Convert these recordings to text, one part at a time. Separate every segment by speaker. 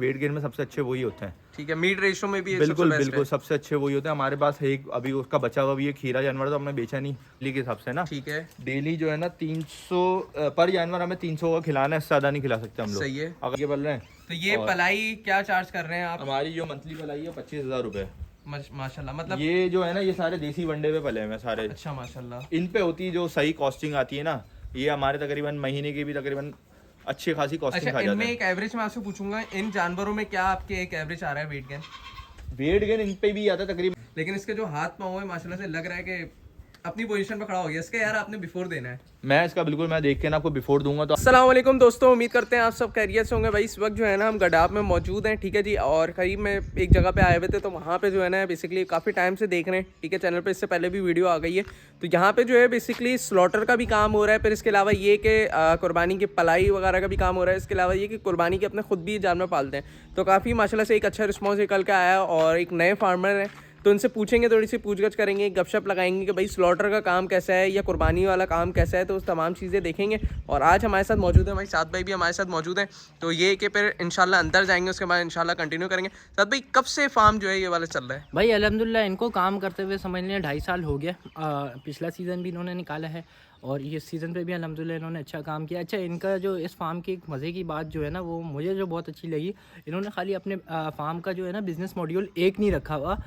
Speaker 1: Weight gain में सबसे अच्छे वही होते हैं।
Speaker 2: ठीक है, मीट रेशो में भी
Speaker 1: बिल्कुल बिल्कुल सबसे अच्छे वही होते हैं। हमारे पास है एक अभी उसका बचा हुआ भी है खीरा जानवर, तो हमने बेचा नहीं डेली के हिसाब से ना।
Speaker 2: ठीक है,
Speaker 1: डेली जो है ना 300 पर जानवर हमें 300 का खिलाना है, इससे ज्यादा नहीं खिला सकते हम लोग।
Speaker 2: सही है।
Speaker 1: अगर ये बोल रहे हैं
Speaker 2: तो ये पलाई क्या चार्ज कर रहे हैं आप?
Speaker 1: हमारी जो मंथली पलाई है 25,000 रुपए।
Speaker 2: माशाल्लाह, मतलब
Speaker 1: ये जो है ना ये सारे देसी वनडे पे पले हुए हैं सारे।
Speaker 2: अच्छा माशाल्लाह।
Speaker 1: इन पे होती है जो सही कॉस्टिंग आती है ना, ये हमारे तकरीबन महीने की भी तकरीबन अच्छी खासी कॉस्टिंग
Speaker 2: अच्छा,
Speaker 1: खा जाते
Speaker 2: इनमें
Speaker 1: हैं।
Speaker 2: एक एवरेज मैं आपसे पूछूंगा, इन जानवरों में क्या आपके एक एवरेज आ रहा है weight gain?
Speaker 1: Weight gain in पे भी आता है तकरीबन,
Speaker 2: लेकिन इसके जो हाथ पाँव है माशाल्लाह से लग रहा है कि अपनी पोजीशन पे खड़ा हो गया। इसका यार आपने बिफोर देना है।
Speaker 1: मैं इसका बिल्कुल मैं देख के ना आपको बिफोर दूंगा। तो
Speaker 2: अस्सलाम वालेकुम दोस्तों, उम्मीद करते हैं आप सब खैरियत से होंगे। भाई इस वक्त जो है ना हम गडाब में मौजूद हैं, ठीक है जी। और करीब में एक जगह पे आए हुए थे, तो वहाँ पे जो है ना बेसिकली काफ़ी टाइम से देख रहे हैं, ठीक है। चैनल पे इससे पहले भी वीडियो आ गई है। तो यहाँ पे जो है बेसिकली स्लॉटर का भी काम हो रहा है, फिर इसके अलावा ये कि कुर्बानी की पलाई वगैरह का भी काम हो रहा है। इसके अलावा ये कि कुर्बानी के अपने खुद भी जानवर पालते हैं। तो काफ़ी माशाल्लाह से एक अच्छा रिस्पॉन्स निकल के आया और एक नए फार्मर हैं, तो उनसे पूछेंगे, थोड़ी सी पूछगछ करेंगे, गपशप लगाएंगे कि भाई स्लॉटर का काम कैसा है या कुर्बानी वाला काम कैसा है, तो उस तमाम चीज़ें देखेंगे। और आज हमारे साथ मौजूद है भाई साद भाई भी हमारे साथ मौजूद हैं। तो ये कि फिर इंशाल्लाह अंदर जाएंगे, उसके बाद इंशाल्लाह कंटिन्यू करेंगे। साद भाई कब से फार्म जो है ये वाला चल रहा है?
Speaker 3: भाई अल्हम्दुलिल्लाह इनको काम करते हुए समझ लें 2.5 साल हो गया। पिछला सीज़न भी इन्होंने निकाला है और ये सीज़न पे भी अल्हम्दुलिल्लाह इन्होंने अच्छा काम किया। अच्छा, इनका जो इस फार्म की एक मज़े की बात जो है ना, वो मुझे जो बहुत अच्छी लगी, इन्होंने खाली अपने फार्म का जो है ना बिज़नेस मॉड्यूल एक नहीं रखा हुआ।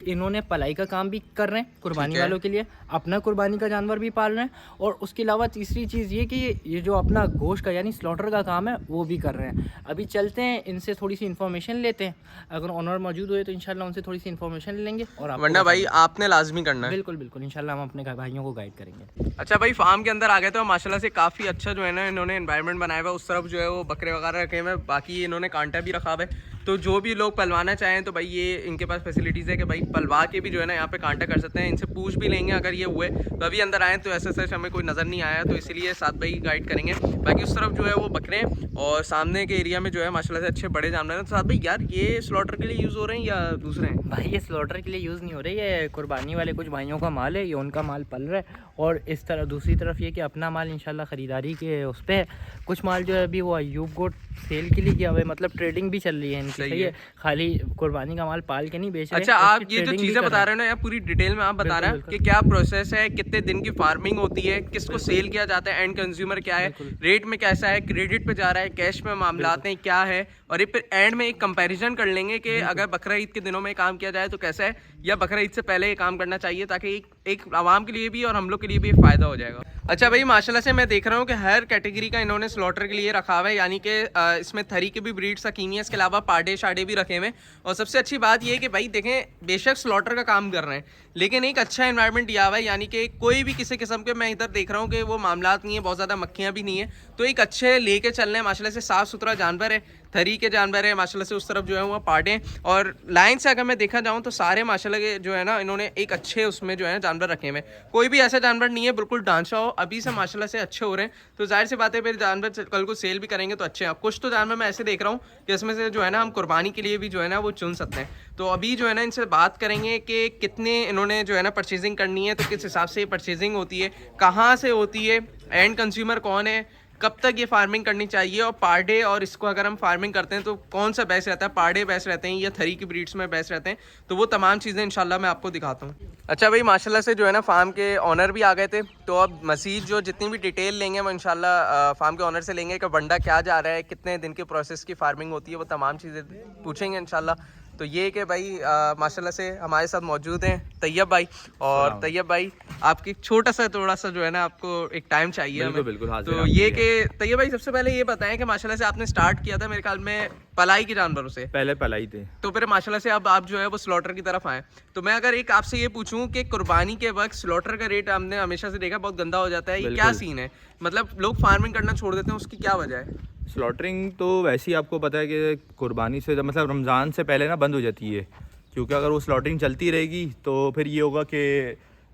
Speaker 3: इन्होंने पलाई का काम भी कर रहे हैं कुर्बानी वालों के लिए, अपना कुर्बानी का जानवर भी पाल रहे हैं, और उसके अलावा तीसरी चीज़ ये कि ये जो अपना गोश्त का यानी स्लॉटर का काम है वो भी कर रहे हैं। अभी चलते हैं इनसे थोड़ी सी इन्फॉर्मेशन लेते हैं, अगर ऑनर मौजूद हुए तो इंशाल्लाह उनसे थोड़ी सी इन्फॉर्मेशन लेंगे। और
Speaker 2: वरना भाई आपने लाजमी करना है।
Speaker 3: बिल्कुल बिल्कुल इंशाल्लाह हम अपने भाइयों को गाइड करेंगे।
Speaker 2: अच्छा भाई, फार्म के अंदर आ गए तो माशाल्लाह से काफ़ी अच्छा जो है ना इन्होंने एनवायरनमेंट बनाया हुआ है। उस तरफ जो है वो बकरे वगैरह रखे हुए हैं, बाकी इन्होंने कांटा भी रखा हुआ है। तो जो भी लोग पलवाना चाहें तो भाई ये इनके पास फैसिलिटीज़ है कि भाई पलवा के भी जो है ना यहाँ पे कांटा कर सकते हैं। इनसे पूछ भी लेंगे अगर ये हुए तो। अभी अंदर आए तो ऐसा सच हमें कोई नज़र नहीं आया, तो इसीलिए साथ भाई गाइड करेंगे। बाकी उस तरफ जो है वो बकरे हैं और सामने के एरिया में जो है माशाल्लाह से अच्छे बड़े जानवर हैं। तो साथ भाई यार ये स्लॉटर के लिए यूज़ हो रहे हैं या दूसरे हैं?
Speaker 3: भाई ये स्लॉटर के लिए यूज़ नहीं हो रही है, कुर्बानी वाले कुछ भाइयों का माल है, ये उनका माल पल रहा है। और इस तरह दूसरी तरफ ये कि अपना माल इंशाल्लाह ख़रीदारी के उस पर है। कुछ माल जो है अभी वो अयूब गोट सेल के लिए किया हुआ है, मतलब ट्रेडिंग भी चल रही है इनकी। सही है, खाली कुर्बानी का माल पाल के नहीं बेच रहे।
Speaker 2: अच्छा, आप ये जो चीज़ें बता रहे हो ना यार पूरी डिटेल में आप बता रहे हैं कि क्या प्रोसेस है, कितने दिन की फार्मिंग होती है, किसको सेल किया जाता है, एंड कंज्यूमर क्या है, रेट में कैसा है, क्रेडिट पे जा रहा है, कैश में मामलात हैं क्या है, और ये फिर एंड में एक कंपैरिजन कर लेंगे कि अगर बकरा ईद के दिनों में काम किया जाए तो कैसा है, या बकरा ईद से पहले ये काम करना चाहिए, ताकि एक आवाम के लिए भी और हम लोग के लिए भी फ़ायदा हो जाएगा। अच्छा भाई, माशाल्लाह से मैं देख रहा हूँ कि हर कैटेगरी का इन्होंने स्लॉटर के लिए रखा हुआ है, यानी कि इसमें थरी के भी ब्रीड्स रखी हुई हैं, इसके अलावा पाडे शाडे भी रखे हुए हैं। और सबसे अच्छी बात ये है कि भाई देखें, बेशक स्लॉटर का काम कर रहे हैं लेकिन एक अच्छा एनवायरनमेंट दिया हुआ है, यानी कि कोई भी किसी किस्म के, मैं इधर देख रहा हूँ कि वो मामलात नहीं है, बहुत ज़्यादा मक्खियाँ भी नहीं है, तो एक अच्छे लेके चल रहे हैं। माशाल्लाह से साफ़ सुथरा जानवर है, थरी के जानवर है माशाल्लाह से। उस तरफ जो है वो पाडे, और लाइन से अगर मैं देखा जाऊँ तो सारे माशाल्लाह के जो है ना इन्होंने एक अच्छे उसमें जो है जानवर रखे हुए हैं। कोई भी ऐसा जानवर नहीं है बिल्कुल ढांचा हो, अभी से माशाल्लाह से अच्छे हो रहे हैं। तो जाहिर सी बात है फिर जानवर कल को सेल भी करेंगे तो अच्छे हैं। कुछ तो जानवर मैं ऐसे देख रहा हूँ कि इसमें से जो है ना हम कुर्बानी के लिए भी जो है ना वो चुन सकते हैं। तो अभी जो है ना इनसे बात करेंगे कि कितने इन्होंने जो है ना परचेजिंग करनी है, तो किस हिसाब से परचेजिंग होती है, कहाँ से होती है, एंड कंज्यूमर कौन है, कब तक ये फार्मिंग करनी चाहिए, और पार्डे और इसको अगर हम फार्मिंग करते हैं तो कौन सा बेस्ट रहता है, पार्डे बेस्ट रहते हैं या थरी की ब्रीड्स में बेस्ट रहते हैं, तो वो तमाम चीज़ें इंशाल्लाह मैं आपको दिखाता हूँ। अच्छा भाई, माशाल्लाह से जो है ना फार्म के ऑनर भी आ गए थे, तो अब मज़ीद जो जितनी भी डिटेल लेंगे वो इंशाल्लाह फार्म के ऑनर से लेंगे कि बंडा क्या जा रहा है, कितने दिन के प्रोसेस की फार्मिंग होती है, वो तमाम चीज़ें पूछेंगे इंशाल्लाह। तो ये कि भाई माशाल्लाह से हमारे साथ मौजूद हैं तैयब भाई। और तैयब भाई, आपकी छोटा सा थोड़ा सा जो है ना आपको एक टाइम चाहिए हमें।
Speaker 1: बिल्कुल
Speaker 2: तो ये कि तैयब भाई सबसे पहले ये बताएं कि माशाल्लाह से आपने स्टार्ट किया था मेरे ख्याल में पलाई के जानवरों से,
Speaker 1: पहले पलाई थे,
Speaker 2: तो फिर माशाल्लाह से अब आप जो है वो स्लॉटर की तरफ आए। तो मैं अगर एक आपसे ये पूछूं कि कुर्बानी के वक्त स्लॉटर का रेट हमने हमेशा से देखा बहुत गंदा हो जाता है, ये क्या सीन है, मतलब लोग फार्मिंग करना छोड़ देते हैं, उसकी क्या वजह है?
Speaker 1: स्लॉटरिंग तो वैसे ही आपको पता है कि कुर्बानी से मतलब रमज़ान से पहले ना बंद हो जाती है, क्योंकि अगर वो स्लॉटरिंग चलती रहेगी तो फिर ये होगा कि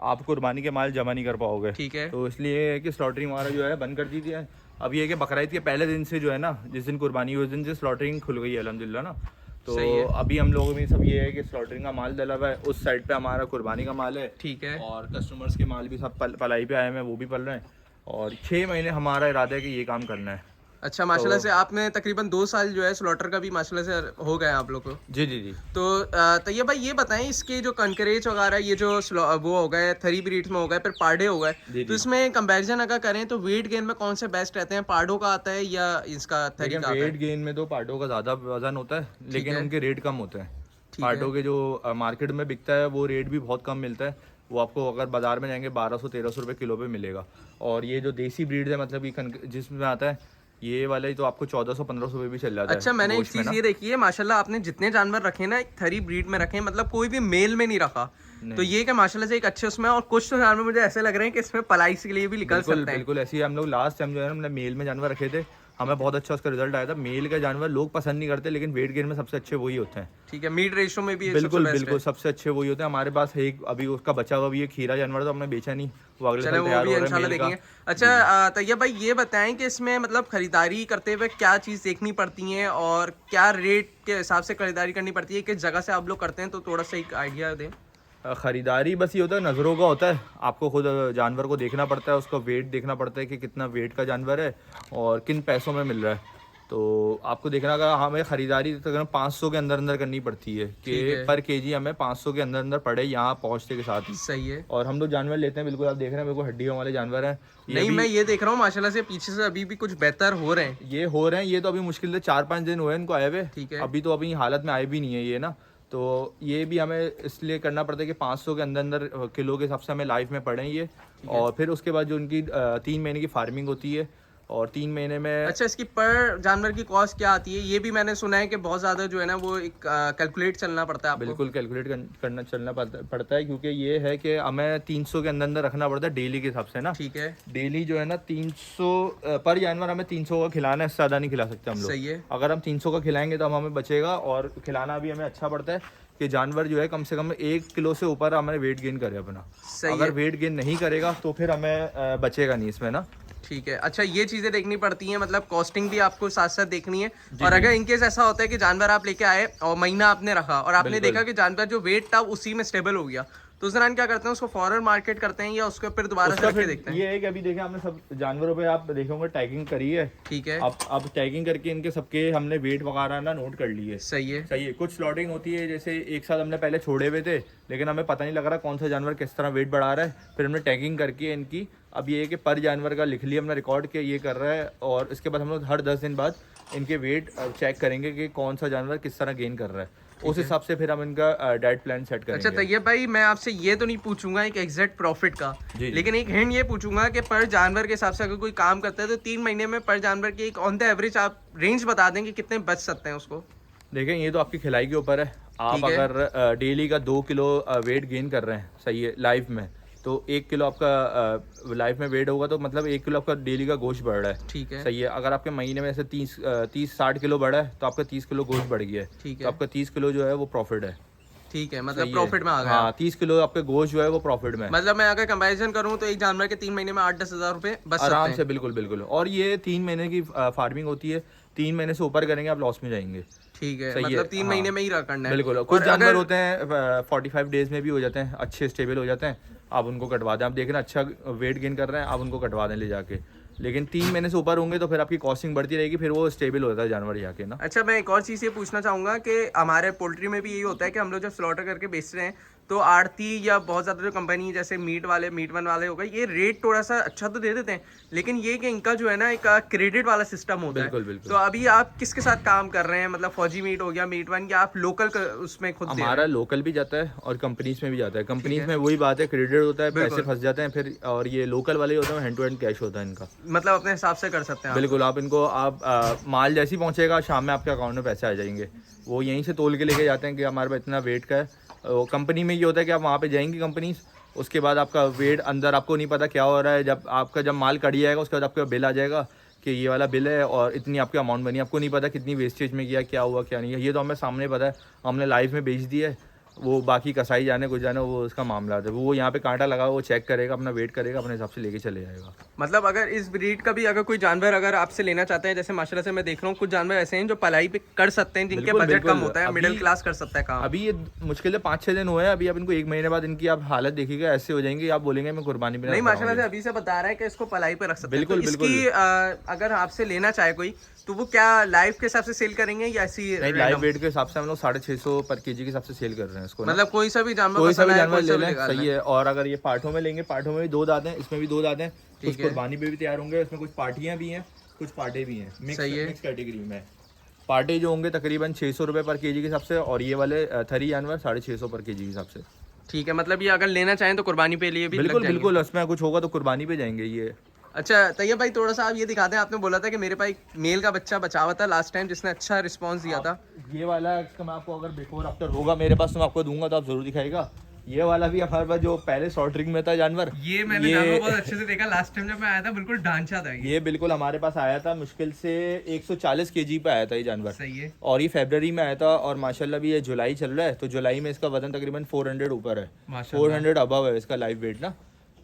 Speaker 1: आप कुर्बानी के माल जमा नहीं कर पाओगे।
Speaker 2: ठीक है,
Speaker 1: तो इसलिए कि स्लॉटरिंग हमारा जो है बंद कर दी है। अब ये है कि बकरा ईद के पहले दिन से जो है ना, जिस दिन कुर्बानी उस दिन से स्लॉटरिंग खुल गई है अल्हम्दुलिल्लाह ना। तो अभी हम लोगों में सब ये है कि स्लॉटरिंग का माल डला हुआ है, उस साइड पे हमारा कुर्बानी का माल है।
Speaker 2: ठीक है,
Speaker 1: और कस्टमर्स के माल भी सब पलाई पे आए हैं, वो भी पल रहे हैं। और 6 महीने हमारा इरादा है कि ये काम करना है।
Speaker 2: अच्छा, माशाल्लाह से आपने तकरीबन 2 साल जो है स्लॉटर का भी माशाल्लाह से हो गए आप लोग को।
Speaker 1: जी जी जी।
Speaker 2: तो तैयब भाई ये बताएं, इसके जो कंकरेज वगैरह ये जो वो हो गए थरी ब्रीड्स में हो गए, फिर पार्डे हो गए, तो इसमें कंपैरिजन अगर करें तो वेट गेन में कौन से बेस्ट रहते हैं? पार्डो का आता है या इसका थरी का आता है?
Speaker 1: वेट गेन में तो पार्डो का ज़्यादा वजन होता है, लेकिन उनके रेट कम होते हैं। पार्डो के जो मार्केट में बिकता है वो रेट भी बहुत कम मिलता है। वो आपको अगर बाजार में जाएंगे 1200-1300 रुपये किलो पे मिलेगा। और ये जो देसी ब्रीड है, मतलब कि जिसमें आता है ये वाला ही, तो आपको 1400-1500 रुपये भी चल जाता है।
Speaker 2: अच्छा, मैंने एक चीज़ ये देखी है माशाल्लाह, आपने जितने जानवर रखे ना एक थरी ब्रीड में रखे, मतलब कोई भी मेल में नहीं रखा, तो ये क्या माशाल्लाह से एक अच्छे उसमें। और कुछ तो जानवर मुझे ऐसे लग रहे हैं कि इसमें पलाई के लिए भी निकल सकते हैं।
Speaker 1: बिल्कुल ऐसे ही हम लोग लास्ट टाइम जो है हमने मेल में जानवर रखे थे, हमें बहुत अच्छा उसका रिजल्ट आया था। मेल के जानवर लोग पसंद नहीं करते, लेकिन वेट गेन में सबसे अच्छे वही होते हैं।
Speaker 2: ठीक है, मीट रेशो में भी
Speaker 1: बिल्कुल सबसे अच्छे वही होते हैं। हमारे पास है अभी उसका बचा हुआ भी है खीरा जानवर, तो हमने बेचा नहीं, वो अगले साल तैयार हो रहा है मेल का।
Speaker 2: अच्छा तैयब भाई ये बताएं कि इसमें मतलब खरीदारी करते हुए क्या चीज़ देखनी पड़ती है और क्या रेट के हिसाब से खरीदारी करनी पड़ती है, किस जगह से आप लोग करते हैं, तो थोड़ा सा एक आइडिया दें।
Speaker 1: ख़रीदारी बस ये होता है, नज़रों का होता है। आपको खुद जानवर को देखना पड़ता है, उसका वेट देखना पड़ता है कि कितना वेट का जानवर है और किन पैसों में मिल रहा है। तो आपको देखना का हमें ख़रीदारी तकरीबन 500 के अंदर अंदर करनी पड़ती है कि पर केजी हमें 500 के अंदर अंदर पड़े यहाँ पहुँचने के साथ ही।
Speaker 2: सही है।
Speaker 1: और हम लोग जानवर लेते हैं, बिल्कुल आप देख रहे हैं बिल्कुल हड्डियों वाले जानवर हैं।
Speaker 2: नहीं, मैं ये देख रहा हूँ माशाल्लाह से पीछे से अभी भी कुछ बेहतर हो रहे हैं।
Speaker 1: ये तो अभी मुश्किल से 4-5 दिन हुए इनको आए हुए।
Speaker 2: ठीक है।
Speaker 1: अभी तो अभी हालत में आए भी नहीं है ये ना, तो ये भी हमें इसलिए करना पड़ता है कि 500 के अंदर अंदर किलो के हिसाब से हमें लाइफ में पड़े ये। और फिर उसके बाद जो उनकी 3 महीने की फार्मिंग होती है, और 3 महीने में।
Speaker 2: अच्छा, इसकी पर जानवर की कॉस्ट क्या आती है? ये भी मैंने सुना है कि बहुत ज़्यादा जो है ना वो एक कैलकुलेट चलना पड़ता है आपको।
Speaker 1: बिल्कुल कैलकुलेट करना चलना पड़ता है, क्योंकि ये है कि हमें 300 के अंदर अंदर रखना पड़ता है डेली के हिसाब से ना।
Speaker 2: ठीक है।
Speaker 1: डेली जो है ना 300 पर जानवर हमें 300 का खिलाना है, इससे ज़्यादा नहीं खिला सकते हम लोग।
Speaker 2: सही है।
Speaker 1: अगर हम 300 का खिलाएंगे तो हमें बचेगा, और खिलाना भी हमें अच्छा पड़ता है कि जानवर जो है कम से कम 1 किलो से ऊपर हमें वेट गेन करे अपना। अगर वेट गेन नहीं करेगा तो फिर हमें बचेगा नहीं इसमें ना।
Speaker 2: ठीक है। अच्छा, ये चीज़ें देखनी पड़ती हैं, मतलब कॉस्टिंग भी आपको साथ साथ देखनी है। और अगर इनकेस ऐसा होता है कि जानवर आप लेके आए और महीना आपने रखा और आपने देखा कि जानवर जो वेट था उसी में स्टेबल हो गया, तो उस दौरान क्या करते हैं? उसको फॉरन मार्केट करते हैं या उसको फिर दोबारा से रख के देखते हैं?
Speaker 1: ये है कि अभी देखें हमने सब जानवरों पे आप देखेंगे टैगिंग करी है।
Speaker 2: ठीक है।
Speaker 1: अब टैगिंग करके इनके सबके हमने वेट वगैरह ना नोट कर लिए।
Speaker 2: सही है।
Speaker 1: सही है। कुछ स्लॉटिंग होती है, जैसे एक साथ हमने पहले छोड़े हुए थे, लेकिन हमें पता नहीं लग रहा कौन सा जानवर किस तरह वेट बढ़ा रहा है, फिर हमने टैगिंग करके इनकी अब ये है कि पर जानवर का लिख लिया हमने रिकॉर्ड के ये कर रहा है, और इसके बाद हम लोग हर 10 दिन बाद इनके वेट चेक करेंगे कि कौन सा जानवर किस तरह गेन कर रहा है। उस हिसाब से फिर हम इनका डाइट प्लान सेट करेंगे।
Speaker 2: अच्छा तैयब भाई, मैं आपसे ये तो नहीं पूछूंगा एक एग्जैक्ट प्रॉफिट का, लेकिन एक हिंट ये पूछूंगा कि पर जानवर के हिसाब से अगर कोई काम करता है तो 3 महीने में पर जानवर की एक ऑन द एवरेज आप रेंज बता दें कि कितने बच सकते हैं उसको।
Speaker 1: देखें, ये तो आपकी खिलाई के ऊपर है। आप अगर डेली का 2 किलो वेट गेन कर रहे हैं, सही है, लाइफ में, तो 1 किलो आपका लाइफ में वेट होगा, तो मतलब 1 किलो आपका डेली का गोश्त बढ़ रहा है।
Speaker 2: ठीक है।
Speaker 1: सही है। अगर आपके महीने में ऐसे 30-60 किलो बढ़ा है, तो आपका 30 किलो गोश्त बढ़ गया है।
Speaker 2: ठीक है।
Speaker 1: तो आपका 30 किलो जो है वो प्रॉफिट है।
Speaker 2: ठीक है, मतलब प्रॉफिट में आ गया।
Speaker 1: हाँ, 30 किलो आपके गोश्त जो है वो प्रॉफिट में।
Speaker 2: मतलब मैं अगर कंपैरिजन करूँ तो एक जानवर के 3 महीने में 8-10 हज़ार रुपए बच
Speaker 1: आराम से। बिल्कुल। और ये 3 महीने की फार्मिंग होती है, 3 महीने से ऊपर करेंगे आप लॉस में जाएंगे।
Speaker 2: ठीक है, मतलब 3 महीने में ही करना है।
Speaker 1: बिल्कुल। कुछ जानवर होते हैं 45 डेज में भी हो जाते हैं, अच्छे स्टेबल हो जाते हैं, आप उनको कटवा दें। आप देख रहे हैं अच्छा वेट गेन कर रहे हैं, आप उनको कटवा दें ले जाके। लेकिन 3 महीने से ऊपर होंगे तो फिर आपकी कॉस्टिंग बढ़ती रहेगी, फिर वो स्टेबल होता है जानवर जाके ना।
Speaker 2: अच्छा, मैं एक और चीज़ ये पूछना चाहूँगा कि हमारे पोल्ट्री में भी यही होता है कि हम लोग जब स्लॉटर करके बेच रहे हैं तो आड़ती या बहुत ज़्यादा जो कंपनी जैसे मीट वन वाले हो गए, ये रेट थोड़ा सा अच्छा तो दे देते हैं, लेकिन ये कि इनका जो है ना एक क्रेडिट वाला सिस्टम होता है।
Speaker 1: बिल्कुल।
Speaker 2: तो अभी आप किसके साथ काम कर रहे हैं? मतलब फौजी मीट हो गया, मीट वन, या आप लोकल उसमें खुद?
Speaker 1: हमारा लोकल भी जाता है और कंपनीज में भी जाता है। कंपनीज में वही बात है, क्रेडिट होता है, पैसे फंस जाते हैं फिर, और ये लोकल वाले होते हैं हैंड टू हैंड कैश होता है इनका।
Speaker 2: मतलब अपने हिसाब से कर सकते हैं।
Speaker 1: बिल्कुल। आप इनको माल जैसे ही पहुंचेगा शाम में आपके अकाउंट में पैसे आ जाएंगे। वो यहीं से तोल के लेके जाते हैं कि हमारे पास इतना वेट का है। कंपनी में ये होता है कि आप वहाँ पे जाएंगे कंपनीज, उसके बाद आपका वेट अंदर आपको नहीं पता क्या हो रहा है। जब माल कट जाएगा उसके बाद आपका बिल आ जाएगा कि ये वाला बिल है और इतनी आपकी अमाउंट बनी, आपको नहीं पता कितनी वेस्टेज में किया, क्या हुआ क्या नहीं है। ये तो हमें सामने पता है, हमने लाइव में बेच दिया है। वो बाकी कसाई जाने कुछ जाने वो उसका मामला है, वो यहाँ पे कांटा लगा वो चेक करेगा, अपना वेट करेगा, अपने हिसाब से लेके चले जाएगा।
Speaker 2: मतलब अगर इस ब्रीड का भी अगर कोई जानवर अगर आपसे लेना चाहते हैं, जैसे माशाल्लाह से मैं देख रहा हूँ कुछ जानवर ऐसे हैं जो पलाई पे कर सकते हैं, जिनके
Speaker 1: बिल्कुल,
Speaker 2: बजट
Speaker 1: बिल्कुल।
Speaker 2: कम होता है, मिडिल क्लास कर सकता है काम।
Speaker 1: अभी ये मुश्किल है 5-6 दिन हुए हैं, अभी आप इनको 1 महीने बाद इनकी आप हालत देखिएगा ऐसे हो जाएंगे, आप बोलेंगे मैं कुर्बानी पे
Speaker 2: नहीं माशाल्लाह से अभी से बता रहा है कि इसको पलाई पे रख सकते हैं।
Speaker 1: बिल्कुल,
Speaker 2: तो इसकी अगर आपसे लेना चाहे कोई तो वो क्या लाइफ के हिसाब से सेल करेंगे या ऐसी
Speaker 1: लाइव वेट के हिसाब से हम लोग 650 पर केजी के हिसाब से सेल कर रहे हैं इसको।
Speaker 2: मतलब कोई सा भी जानवर
Speaker 1: कोई सा भी जानवर ले लें, सही है। और अगर ये पाठों में लेंगे, पाठों में भी 2 दांत हैं, इसमें भी 2 दांत हैं, कुछ कुर्बानी पे भी तैयार होंगे, इसमें कुछ पार्टियां भी हैं, कुछ पाटे भी हैं, मिक्स कैटेगरी में। पाटे जो होंगे तकरीबन 600 रुपये पर केजी के हिसाब से, और ये वाले थरी जानवर 650 पर केजी के हिसाब से।
Speaker 2: ठीक है, मतलब ये अगर लेना चाहें तो कुर्बानी पे लिए भी
Speaker 1: बिल्कुल बिल्कुल, उसमें कुछ होगा तो कुर्बानी पे जाएंगे ये।
Speaker 2: अच्छा तैयब भाई, थोड़ा सा आप ये दिखाते हैं, आपने बोला था कि मेरे पास एक मेल का बच्चा बचा हुआ था लास्ट टाइम जिसने अच्छा रिस्पांस दिया था।
Speaker 1: ये वाला इसका मैं आपको अगर बिफोर आफ्टर होगा मेरे पास तो मैं आपको दूंगा तो आप जरूर दिखाएगा। ये वाला भी हमारे पास जो पहले स्लॉटरिंग में था जानवर,
Speaker 2: ये मैंने जानवर बहुत अच्छे से देखा लास्ट टाइम जब मैं आया था, बिल्कुल ढांचा था
Speaker 1: ये बिल्कुल हमारे पास आया था, मुश्किल से 140 केजी पे आया था ये जानवर।
Speaker 2: सही है।
Speaker 1: और ये फरवरी में आया था, और माशाल्लाह भी ये जुलाई चल रहा है, तो जुलाई में इसका वजन तकरीबन 400 ऊपर है, 400 अबव है इसका लाइव वेट ना।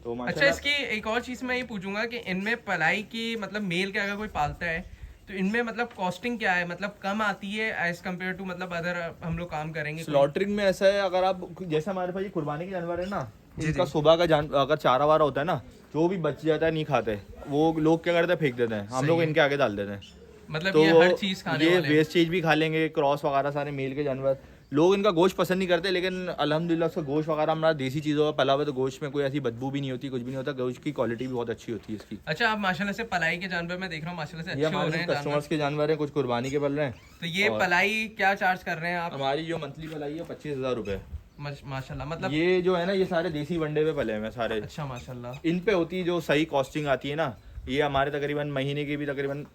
Speaker 1: तो
Speaker 2: अच्छा, इसकी एक और चीज मैं ये पूछूंगा कि इनमें पलाई की मतलब मेल के अगर कोई पालता है तो इनमें मतलब कॉस्टिंग क्या है, मतलब कम आती है एज कम्पेयर टू मतलब अदर हम लोग काम करेंगे
Speaker 1: स्लॉटरिंग में? ऐसा है, अगर आप जैसे हमारे पास ये कुर्बानी के जानवर है ना, इनका सुबह का अगर चारा वारा होता है ना, जो भी बच जाता है नहीं खाते, वो लोग क्या करते हैं फेंक देते हैं, हम लोग इनके आगे डाल देते हैं।
Speaker 2: मतलब
Speaker 1: तो
Speaker 2: ये हर चीज खाने
Speaker 1: ये वेस्ट चीज भी खा लेंगे, क्रॉस वगैरह सारे मेल के जानवर। लोग इनका गोश्त पसंद नहीं करते, लेकिन अल्हम्दुलिल्लाह उसका गोश्त वगैरह हमारा देसी चीज़ों का पला हुआ, तो गोश्त में कोई ऐसी बदबू भी नहीं होती, कुछ भी नहीं होता, गोश्त की क्वालिटी भी बहुत अच्छी होती है इसकी।
Speaker 2: अच्छा, आप माशाल्लाह से पलाई के जानवर मैं देख रहा हूँ माशाल्लाह से अच्छे हो रहे हैं,
Speaker 1: कस्टमर्स के जानवर हैं, कुछ कुर्बानी के पल रहे हैं।
Speaker 2: तो ये पलाई क्या चार्ज कर रहे हैं आप?
Speaker 1: हमारी जो मंथली पलाई है 25,000 रुपए
Speaker 2: माशाल्लाह। मतलब
Speaker 1: ये जो है ना, ये सारे देसी वनडे पे पले हैं सारे।
Speaker 2: अच्छा माशाल्लाह।
Speaker 1: इन पे होती है जो सही कॉस्टिंग आती है ना, ये हमारे तकरीबन महीने की भी तकरीबन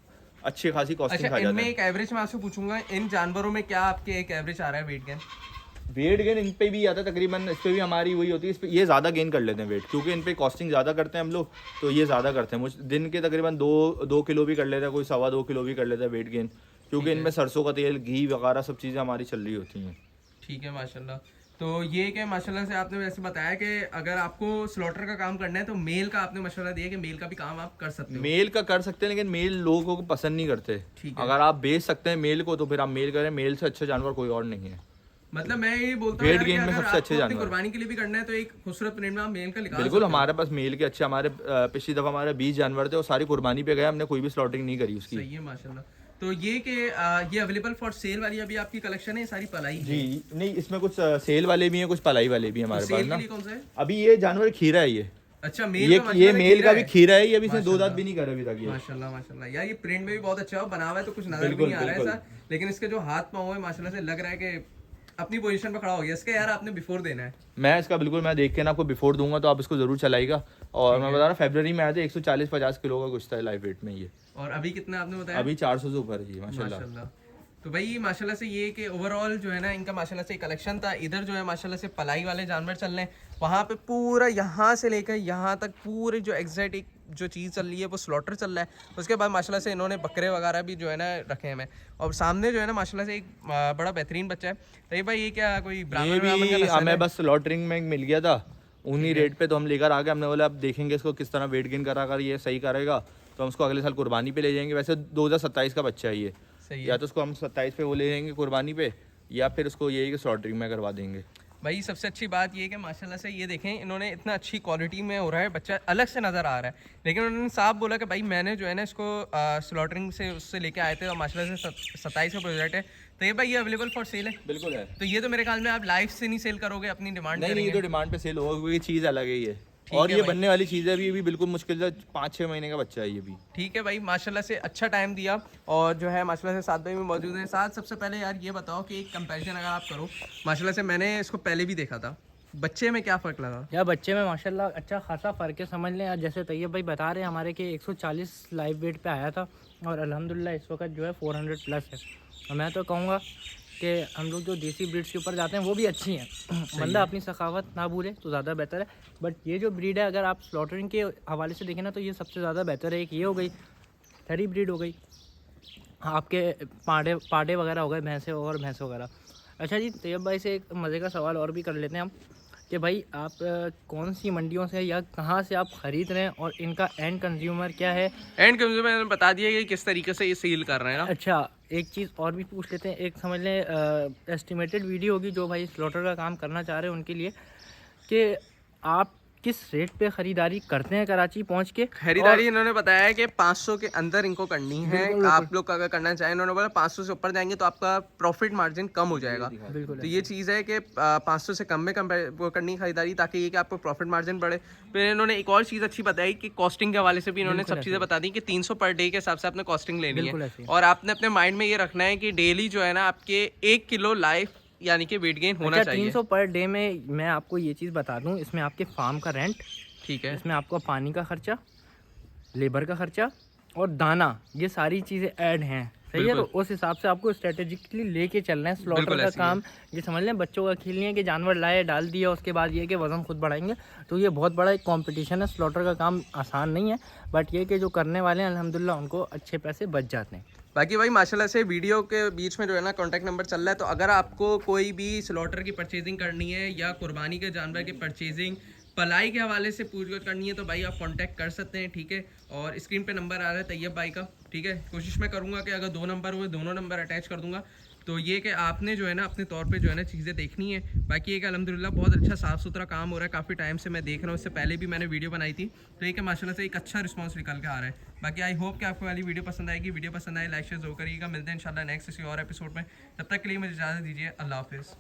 Speaker 1: अच्छी खासी कॉस्टिंग खा जाते हैं।
Speaker 2: इनमें एक एवरेज मैं आपसे पूछूंगा, इन जानवरों में क्या आपके एक एवरेज आ रहा है weight gain?
Speaker 1: Weight gain in पे भी आता है तकरीबन, इस पे भी हमारी वही होती है, इस पे ये ज़्यादा गेन कर लेते हैं वेट, क्योंकि इन पे कॉस्टिंग ज़्यादा करते हैं हम लोग, तो ये ज़्यादा करते हैं। दिन के तकरीबन 2 किलो भी कर लेता है, कोई 2.25 किलो भी कर लेता है वेट गेन, क्योंकि इनमें सरसों का तेल, घी वगैरह सब चीज़ें हमारी चल रही होती हैं।
Speaker 2: ठीक है माशाल्लाह। तो ये क्या माशाल्लाह से आपने वैसे बताया कि अगर आपको स्लॉटर का काम करना है तो मेल का आपने मशवरा दिया कि मेल का भी काम आप कर सकते हो।
Speaker 1: मेल का कर सकते हैं, लेकिन मेल लोगों को पसंद नहीं करते। अगर आप बेच सकते हैं मेल को तो फिर आप मेल करें, मेल से अच्छा जानवर कोई और नहीं है।
Speaker 2: मतलब मैं ये बोलता हूँ
Speaker 1: वेट गेन में सबसे अच्छे जानवर
Speaker 2: कुर्बानी के लिए भी करना है तो एक खूबसूरत प्रिंट में आप मेल का निकाल।
Speaker 1: बिल्कुल, हमारे पास मेल के अच्छे, हमारे पिछली दफा हमारे 20 जानवर थे और सारी कुर्बानी पे गए, हमने कोई भी स्लॉटिंग नहीं करी उसकी।
Speaker 2: सही है माशाल्लाह। तो ये कि ये अवेलेबल फॉर सेल वाली अभी आपकी कलेक्शन है, सारी पलाई
Speaker 1: जी नहीं, इसमें कुछ सेल वाले भी हैं, कुछ पलाई वाले भी हमारे पास ना।
Speaker 2: कौन सा है?
Speaker 1: अभी ये जानवर खीरा है ये।
Speaker 2: अच्छा, मेल
Speaker 1: ये मेल का भी खीरा है, ये अभी से 2 दांत भी नहीं करे अभी तक ये।
Speaker 2: माशाल्लाह माशाल्लाह यार, ये प्रिंट में भी बहुत अच्छा है, बना हुआ है तो कुछ नजर भी नहीं आ रहा है ऐसा, लेकिन इसके जो हाथ पाँव है माशाल्लाह से लग रहा है कि अपनी पोजीशन पे खड़ा हो गया। इसका यार आपने बिफोर देना है। मैं
Speaker 1: इसका बिल्कुल मैं देख के ना आपको बिफोर दूंगा, तो आप इसको जरूर चलाइएगा। और मैं बता रहा फरवरी में आया था, 140-50 किलो का कुछ था लाइव वेट में ये।
Speaker 2: और अभी कितना आपने बताया?
Speaker 1: अभी 400 से ऊपर है माशाल्लाह।
Speaker 2: तो भाई माशाल्लाह से ये कि ओवरऑल जो है ना इनका माशाल्लाह से कलेक्शन था। इधर जो है माशाल्लाह से पलाई वाले जानवर चल रहे हैं, वहाँ पे पूरा यहाँ से लेकर यहाँ तक पूरे जो एग्जैक्ट जो चीज़ चल रही है वो स्लॉटर चल रहा है। उसके बाद माशाल्लाह से इन्होंने बकरे वगैरह भी जो है ना रखे हैं। और सामने जो है ना माशाल्लाह से एक बड़ा बेहतरीन बच्चा है। तो भाई ये क्या कोई
Speaker 1: ब्राह्मण? हमें बस स्लॉटरिंग में मिल गया था उन्हीं रेट पे, तो हम लेकर आ गए। हमने बोला अब देखेंगे इसको किस तरह वेट गेन करा कर ये सही करेगा, तो हम उसको अगले साल कुर्बानी पे ले जाएंगे। वैसे 2027 का बच्चा है ये, या तो उसको हम 27 पे वो ले जाएंगे कुर्बानी पे, या फिर उसको यही कि स्लॉटरिंग में करवा देंगे।
Speaker 2: भाई सबसे अच्छी बात ये है कि माशाल्लाह से ये देखें, इन्होंने इतना अच्छी क्वालिटी में हो रहा है, बच्चा अलग से नज़र आ रहा है। लेकिन उन्होंने साफ बोला कि भाई मैंने जो है ना इसको स्लॉटरिंग से उससे लेके आए थे और माशाल्लाह से 27 का प्रोजेक्ट है। तो ये भाई ये अवेलेबल फॉर सेल है?
Speaker 1: बिल्कुल है।
Speaker 2: तो ये तो मेरे ख्याल में आप लाइफ से नहीं सेल करोगे, अपनी डिमांड?
Speaker 1: नहीं, ये तो डिमांड पे सेल होगा, क्योंकि चीज़ अलग है ये, और ये बनने वाली चीज़ है। अभी बिल्कुल मुश्किल से 5-6 महीने का बच्चा है ये भी।
Speaker 2: ठीक है भाई, माशाल्लाह से अच्छा टाइम दिया। और जो है माशाल्लाह से साथ भाई में मौजूद है। साथ सबसे पहले यार ये बताओ कि एक कंपैरिजन अगर आप करो, माशाल्लाह से मैंने इसको पहले भी देखा था, बच्चे में क्या फ़र्क लगा?
Speaker 3: यार बच्चे में माशाल्लाह अच्छा खासा फ़र्क है, समझ लें यार। जैसे तैयब भाई बता रहे हैं हमारे कि 140 लाइव वेट पे आया था, और अल्हम्दुलिल्लाह इस वक्त जो है 400 प्लस है। और मैं तो कहूँगा कि हम लोग जो देसी ब्रीड्स के ऊपर जाते हैं वो भी अच्छी हैं, बंदा अपनी सखावत ना भूले तो ज़्यादा बेहतर है। बट ये जो ब्रीड है, अगर आप स्लॉटरिंग के हवाले से देखें ना, तो ये सबसे ज़्यादा बेहतर है। एक ये हो गई, थरी ब्रीड हो गई, आपके पाड़े वगैरह हो गए, भैंसे और भैंस वगैरह। अच्छा जी, तैयब भाई से एक मज़े का सवाल और भी कर लेते हैं हम कि भाई आप कौन सी मंडियों से या कहाँ से आप ख़रीद रहे हैं और इनका एंड कंज्यूमर क्या है?
Speaker 2: एंड कंज्यूमर ने बता दिया कि किस तरीके से ये सेल कर रहे हैं ना।
Speaker 3: अच्छा, एक चीज़ और भी पूछ लेते हैं, एक समझ लें एस्टिमेटेड वीडियो होगी जो भाई स्लॉटर का काम करना चाह रहे हैं उनके लिए, कि आप किस रेट पे ख़रीदारी करते हैं कराची पहुंच के?
Speaker 2: खरीदारी इन्होंने बताया है कि 500 के अंदर इनको करनी है।
Speaker 3: बिल्कुल,
Speaker 2: आप लोग अगर करना चाहें, इन्होंने बोला 500 से ऊपर जाएंगे तो आपका प्रॉफिट मार्जिन कम हो जाएगा।
Speaker 3: बिल्कुल
Speaker 2: तो ये चीज़ है कि 500 से कम में वो करनी है खरीदारी, ताकि ये कि आपको प्रॉफिट मार्जिन बढ़े। फिर इन्होंने एक और चीज़ अच्छी बताई कि कॉस्टिंग के हवाले से भी इन्होंने सब चीज़ें बता दी कि 300 पर डे के हिसाब से आपने कॉस्टिंग लेनी
Speaker 3: बिल्कुल
Speaker 2: है।
Speaker 3: ऐसे ही।
Speaker 2: और आपने अपने माइंड में ये रखना है कि डेली जो है ना आपके 1 किलो लाइफ यानी कि वेट गेन होना
Speaker 3: अच्छा,
Speaker 2: चाहिए।
Speaker 3: 300 पर डे में मैं आपको ये चीज़ बता दूं, इसमें आपके फार्म का रेंट,
Speaker 2: ठीक है।
Speaker 3: इसमें आपका पानी का खर्चा, लेबर का खर्चा और दाना, ये सारी चीज़ें ऐड हैं। सही है, तो उस हिसाब से आपको स्ट्रेटेजिकली लेके चलना है। स्लॉटर का काम ये समझ लें बच्चों का खेल नहीं है कि जानवर लाए डाल दिया उसके बाद ये कि वज़न खुद बढ़ाएंगे। तो ये बहुत बड़ा एक कंपटीशन है। स्लॉटर का काम आसान नहीं है, बट ये कि जो करने वाले हैं अल्हम्दुलिल्लाह उनको अच्छे पैसे बच जाते हैं।
Speaker 2: बाकी भाई माशाल्लाह से वीडियो के बीच में जो है ना कॉन्टैक्ट नंबर चल रहा है, तो अगर आपको कोई भी स्लॉटर की परचेजिंग करनी है या कुर्बानी के जानवर की परचेजिंग पलाई के हवाले से पूछताछ करनी है तो भाई आप कांटेक्ट कर सकते हैं, ठीक है। और स्क्रीन पे नंबर आ रहा है तैयब भाई का, ठीक है। कोशिश मैं करूँगा कि अगर 2 नंबर हुए दोनों नंबर अटैच कर दूंगा। तो ये कि आपने जो है ना अपने तौर पे जो है ना चीज़ें देखनी है। बाकी एक अल्हम्दुलिल्लाह बहुत अच्छा साफ़ सुथरा काम हो रहा है, काफ़ी टाइम से मैं देख रहा हूँ। इससे पहले भी मैंने वीडियो बनाई थी, तो एक माशाल्लाह से एक अच्छा रिस्पांस निकल के आ रहा है। बाकी आई होप कि आपको वाली वीडियो पसंद आएगी। वीडियो पसंद आए लाइक शेयर जरूर करिएगा। मिलते हैं इंशाल्लाह नेक्स्ट किसी और एपिसोड में। तब तक के लिए मुझे इजाज़त दीजिए। अल्लाह हाफिज़।